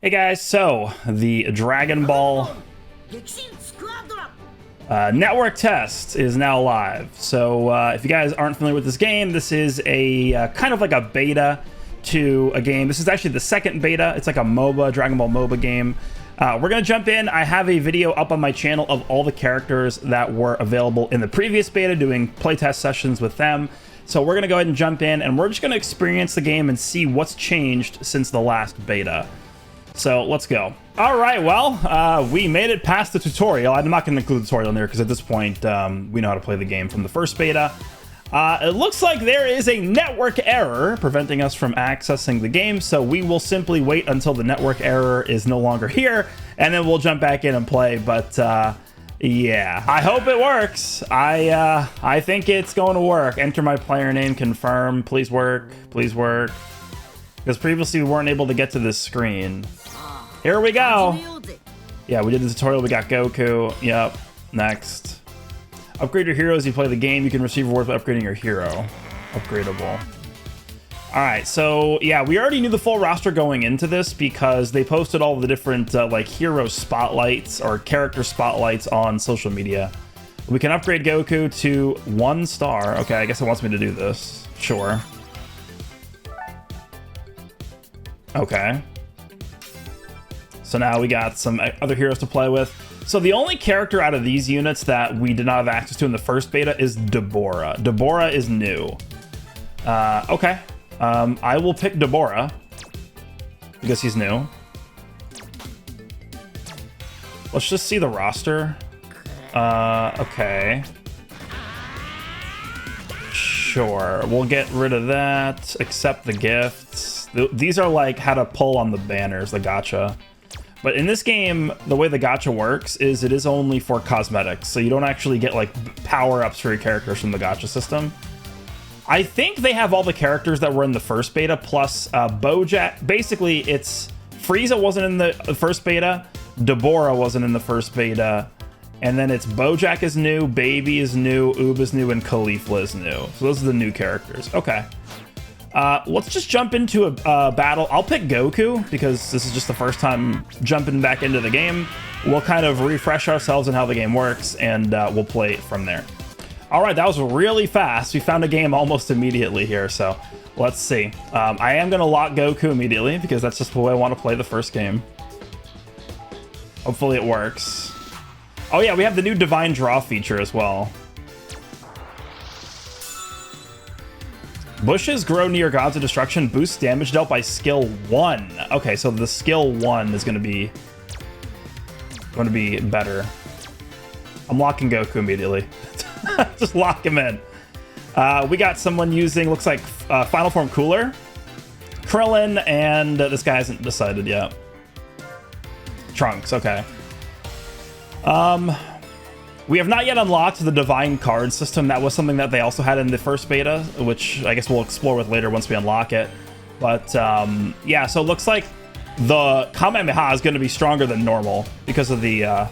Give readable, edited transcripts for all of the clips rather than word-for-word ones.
Hey guys, so the Dragon Ball Gekishin Squadra. network test is now live. So if you guys aren't familiar with this game, this is a kind of like a beta to a game. This is actually the second beta. It's like a MOBA, Dragon Ball MOBA game. We're gonna jump in. I have a video up on my channel of all the characters that were available in the previous beta, doing playtest sessions with them. So we're gonna go ahead and jump in, and we're just gonna experience the game and see what's changed since the last beta. So let's go. All right, well, we made it past the tutorial. I'm not gonna include the tutorial in there because at this point, we know how to play the game from the first beta. It looks like there is a network error preventing us from accessing the game, so we will simply wait until the network error is no longer here, and then we'll jump back in and play. But yeah, I hope it works. I think it's going to work. Enter my player name, confirm. Please work, please work. Because previously we weren't able to get to this screen. Here we go. Yeah, we did the tutorial. We got Goku. Yep. Next. Upgrade your hero as you play the game. You can receive rewards by upgrading your hero. Upgradable. All right, so yeah, we already knew the full roster going into this because they posted all the different like hero spotlights or character spotlights on social media. We can upgrade Goku to 1 star. Okay, I guess it wants me to do this. Sure. Okay. So now we got some other heroes to play with. So the only character out of these units that we did not have access to in the first beta is Deborah. Deborah is new. Okay. I will pick Deborah because he's new. Let's just see the roster. Okay. Sure. We'll get rid of that, accept the gifts. These are like how to pull on the banners, the gacha. But in this game, the way the gacha works is it is only for cosmetics. So you don't actually get like power-ups for your characters from the gacha system. I think they have all the characters that were in the first beta, plus Bojack. Basically, it's Frieza wasn't in the first beta, Deborah wasn't in the first beta, and then it's Bojack is new, Baby is new, Oob is new, and Caulifla is new. So those are the new characters. Okay. Let's just jump into a battle. I'll pick Goku because this is just the first time jumping back into the game. We'll kind of refresh ourselves on how the game works, and we'll play from there. All right, that was really fast. We found a game almost immediately here, so let's see. I am going to lock Goku immediately because that's just the way I want to play the first game. Hopefully it works. Oh yeah, we have the new Divine Draw feature as well. Bushes grow near gods of destruction, boosts damage dealt by skill 1. Okay, so the skill 1 is going to be better. I'm locking Goku immediately. Just lock him in. We got someone using, looks like Final Form Cooler, Krillin, and this guy hasn't decided yet. Trunks, okay. We have not yet unlocked the Divine Card system. That was something that they also had in the first beta, which I guess we'll explore with later once we unlock it. But yeah, so it looks like the Kamehameha is going to be stronger than normal because of the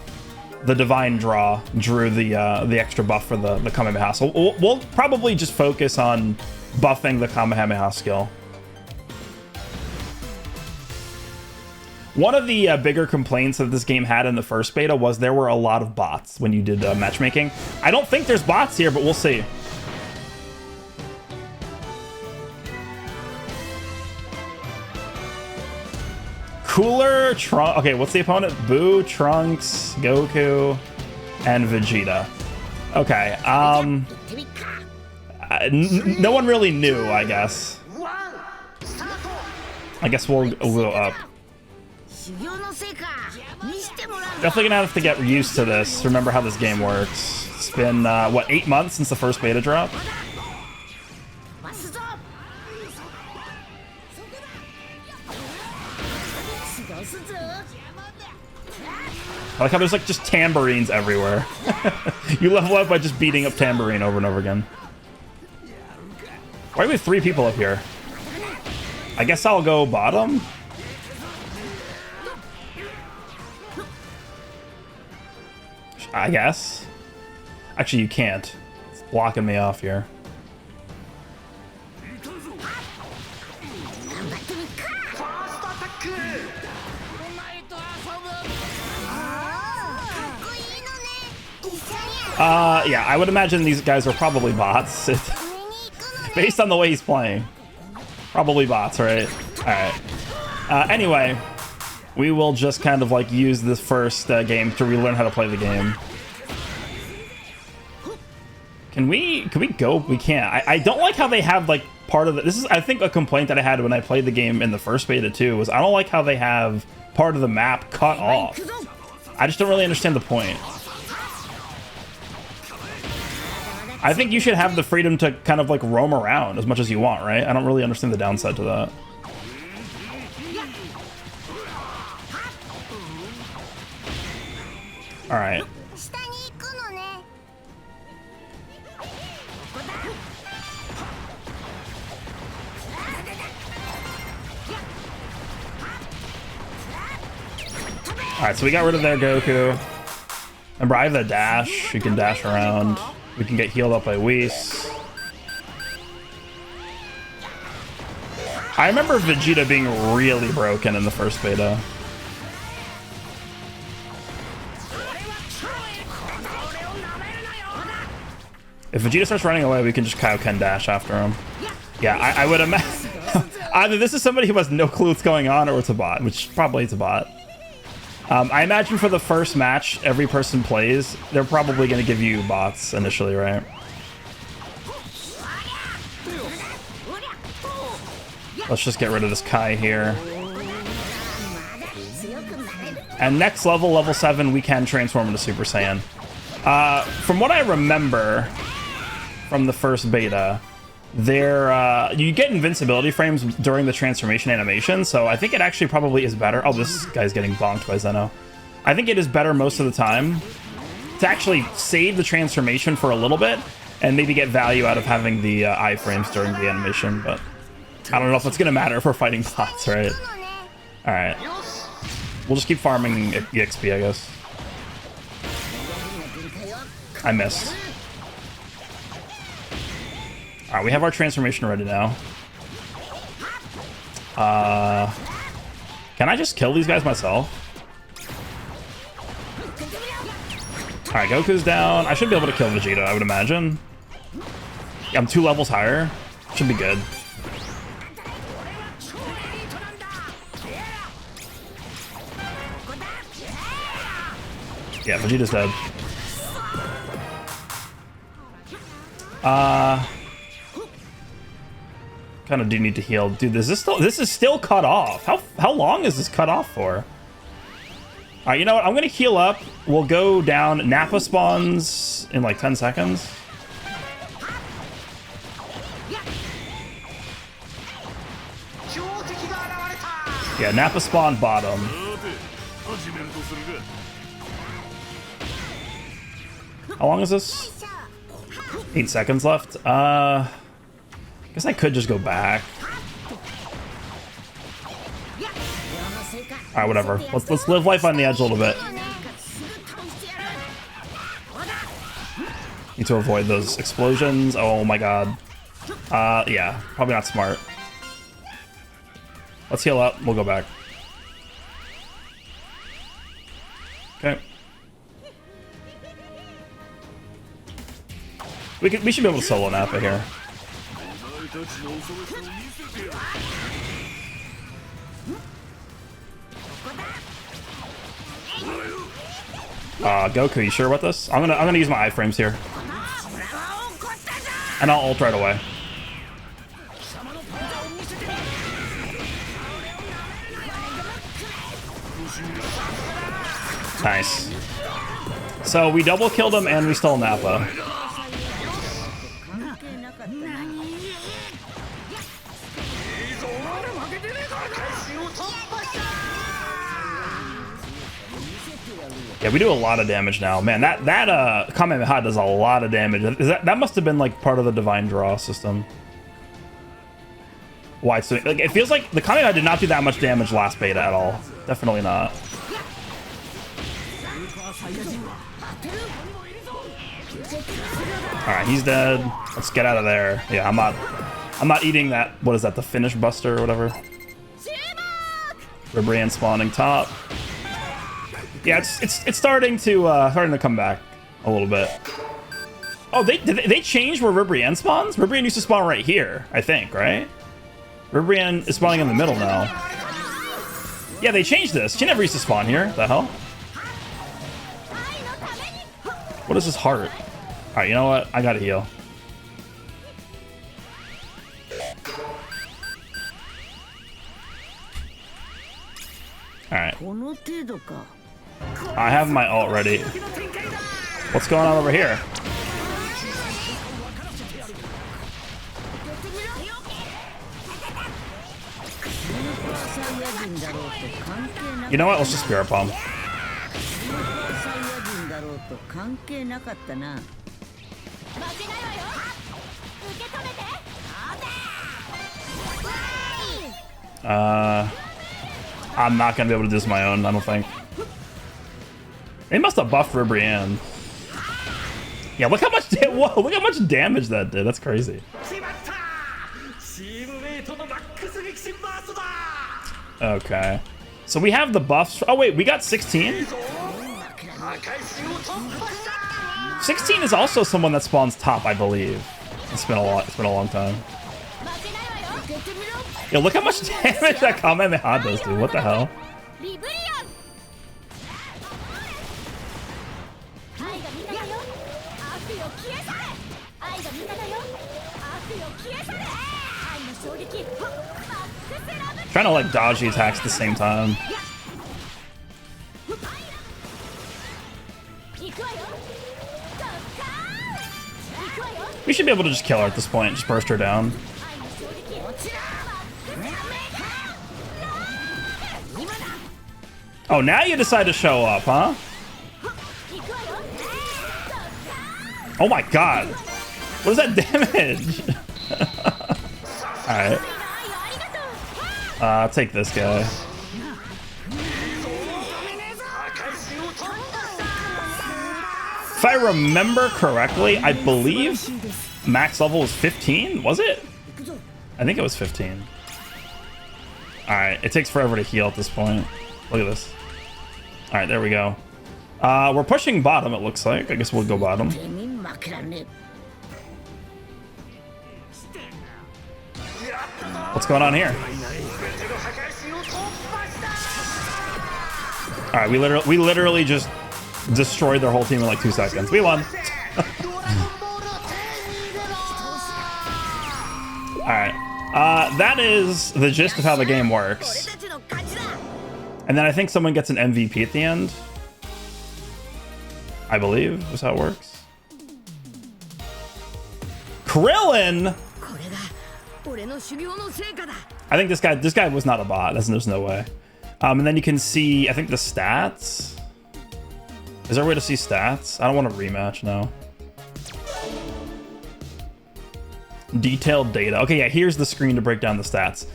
Divine Draw drew the extra buff for the Kamehameha. So we'll probably just focus on buffing the Kamehameha skill. One of the bigger complaints that this game had in the first beta was there were a lot of bots when you did matchmaking. I don't think there's bots here, but we'll see. Cooler, Trunks. Okay, what's the opponent? Boo, Trunks, Goku, and Vegeta. Okay, no one really knew, I guess. I guess we'll go up. Definitely gonna have to get used to this. Remember how this game works. It's been, what, 8 months since the first beta drop? I like how there's like just tambourines everywhere. You level up by just beating up tambourine over and over again. Why do we have 3 people up here? I guess I'll go bottom. I guess. Actually, you can't. It's blocking me off here. Yeah, I would imagine these guys are probably bots. Based on the way he's playing. Probably bots, right? Alright. Anyway, we will just kind of like use this first game to relearn how to play the game. Can we go? We can't. I don't like how they have like part of the, this is I think a complaint that I had when I played the game in the first beta too, was I don't like how they have part of the map cut off. I just don't really understand the point. I think you should have the freedom to kind of like roam around as much as you want, right? I don't really understand the downside to that. All right. Alright, so we got rid of their Goku. Remember, I have the dash. You can dash around. We can get healed up by Whis. I remember Vegeta being really broken in the first beta. If Vegeta starts running away, we can just Kaioken dash after him. Yeah, I would imagine... Either this is somebody who has no clue what's going on, or it's a bot, which probably it's a bot. I imagine for the first match every person plays, they're probably going to give you bots initially, right? Let's just get rid of this Kai here. And next level, level 7, we can transform into Super Saiyan. From what I remember from the first beta, you get invincibility frames during the transformation animation, so I think it actually probably is better. Oh, this guy's getting bonked by Zeno. I think it is better most of the time to actually save the transformation for a little bit and maybe get value out of having the iframes during the animation, but I don't know if it's going to matter if we're fighting bots, right? Alright. We'll just keep farming EXP, I guess. I missed. Alright, we have our transformation ready now. Can I just kill these guys myself? Alright, Goku's down. I should be able to kill Vegeta, I would imagine. Yeah, I'm 2 levels higher. Should be good. Yeah, Vegeta's dead. Kind of do need to heal. Dude, this is still cut off. How long is this cut off for? Alright, you know what? I'm gonna heal up. We'll go down. Nappa spawns in like 10 seconds. Yeah, Nappa spawn bottom. How long is this? 8 seconds left. Guess I could just go back. Alright, whatever. Let's live life on the edge a little bit. Need to avoid those explosions. Oh my god. Yeah, probably not smart. Let's heal up. We'll go back. Okay. We should be able to solo Nappa here. Goku, you sure about this? I'm gonna use my iframes here. And I'll ult right away. Nice. So we double killed him and we stole Nappa. Yeah, we do a lot of damage now. Man, that Kamehameha does a lot of damage. That must have been like part of the Divine Draw system. Why? So like, it feels like the Kamehameha did not do that much damage last beta at all. Definitely not. Alright, he's dead. Let's get out of there. Yeah, I'm not eating that. What is that? The Finish Buster or whatever. Ribrian spawning top. Yeah, it's starting to come back. a little bit. Oh, they changed where Ribrianne spawns? Ribrianne used to spawn right here, I think, right? Ribrianne is spawning in the middle now. Yeah, they changed this. She never used to spawn here. The hell? What is this heart? All right, you know what? I gotta heal. All right. I have my ult ready. What's going on over here? You know what? Let's just Spirit Bomb. I'm not gonna be able to do this on my own, I don't think. They must have buffed Ribrianne. Yeah, look how much whoa, look how much damage that did. That's crazy. Okay. So we have the buffs. Oh wait, we got 16? 16 is also someone that spawns top, I believe. It's been a long time. Yo, look how much damage that Kamehameha does, dude. What the hell? Trying to like dodge the attacks at the same time. We should be able to just kill her at this point, just burst her down. Oh, now you decide to show up, huh? Oh my god. What is that damage? Alright. I'll take this guy. If I remember correctly, I believe max level was 15, was it? I think it was 15. Alright, it takes forever to heal at this point. Look at this. Alright, there we go. We're pushing bottom, it looks like. I guess we'll go bottom. What's going on here? Alright, we literally just destroyed their whole team in like 2 seconds. We won. Alright. That is the gist of how the game works. And then I think someone gets an MVP at the end. I believe is how it works. Krillin! I think this guy was not a bot. There's no way. And then you can see, I think, the stats. Is there a way to see stats? I don't want to rematch, no. Detailed data. Okay, yeah, here's the screen to break down the stats.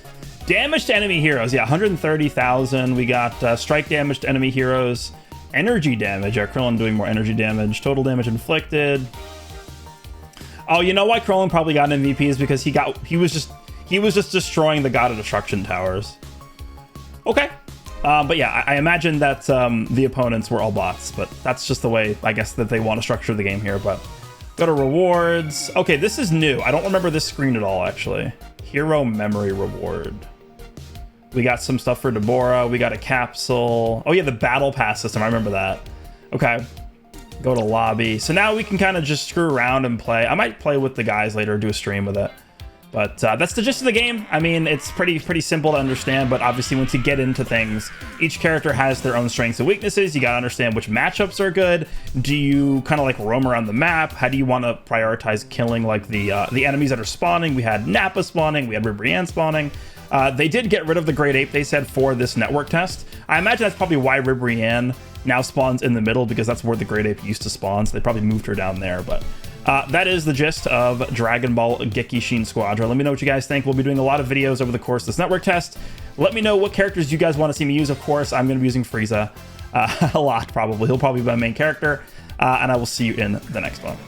Damage to enemy heroes, yeah, 130,000. We got strike damage to enemy heroes. Energy damage, our Krillin doing more energy damage. Total damage inflicted. Oh, you know why Krillin probably got an MVP is because he was just destroying the God of Destruction towers. Okay. But yeah, I imagine that the opponents were all bots, but that's just the way, I guess, that they want to structure the game here. But go to rewards. Okay, this is new. I don't remember this screen at all, actually. Hero memory reward. We got some stuff for Deborah. We got a capsule. Oh yeah, the battle pass system. I remember that. Okay. Go to lobby. So now we can kind of just screw around and play. I might play with the guys later, do a stream with it. But that's the gist of the game. I mean, it's pretty simple to understand, but obviously once you get into things, each character has their own strengths and weaknesses. You got to understand which matchups are good. Do you kind of like roam around the map? How do you want to prioritize killing like the enemies that are spawning? We had Nappa spawning, we had Ribrianne spawning. They did get rid of the Great Ape, they said, for this network test. I imagine that's probably why Ribrianne now spawns in the middle, because that's where the Great Ape used to spawn, so they probably moved her down there. But that is the gist of Dragon Ball Gekishin Squadra. Let me know what you guys think. We'll be doing a lot of videos over the course of this network test. Let me know what characters you guys want to see me use. Of course, I'm going to be using Frieza a lot, probably. He'll probably be my main character, and I will see you in the next one.